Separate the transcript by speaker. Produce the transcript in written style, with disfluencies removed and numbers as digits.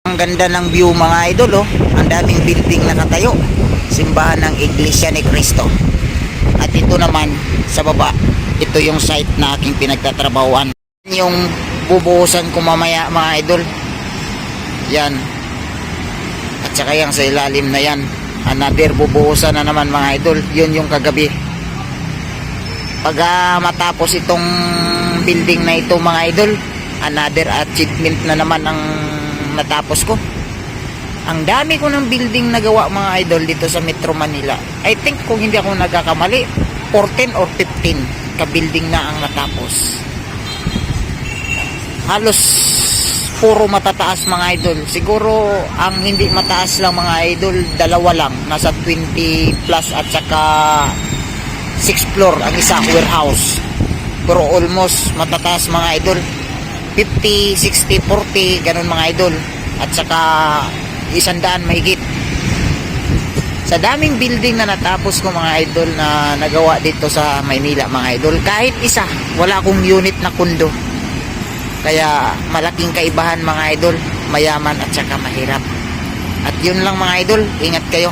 Speaker 1: Ang ganda ng view mga idol, oh. Ang daming building na nakatayo. Simbahan ng Iglesia ni Cristo. At ito naman sa baba, ito yung site na aking pinagtatrabahuan. Yung bubuhusan ko mamaya mga idol. Yan. At saka yan sa ilalim na yan, another bubuhusan na naman mga idol. Yun yung kagabi. Pag matapos itong building na ito mga idol, another achievement na naman ang natapos ko. Ang dami ko ng building na gawa mga idol dito sa Metro Manila. I think kung hindi ako nagkakamali, 14 or 15 ka-building na ang natapos. Halos puro matataas mga idol. Siguro ang hindi mataas lang mga idol, dalawa lang. Nasa 20 plus at saka 6 floor ang isang warehouse. Pero almost matataas mga idol. 50, 60, 40, ganun mga idol. At saka 100 mahigit. Sa daming building na natapos ko mga idol na nagawa dito sa Maynila mga idol, kahit isa, wala akong unit na kundo. Kaya malaking kaibahan mga idol, mayaman at saka mahirap. At yun lang mga idol, ingat kayo.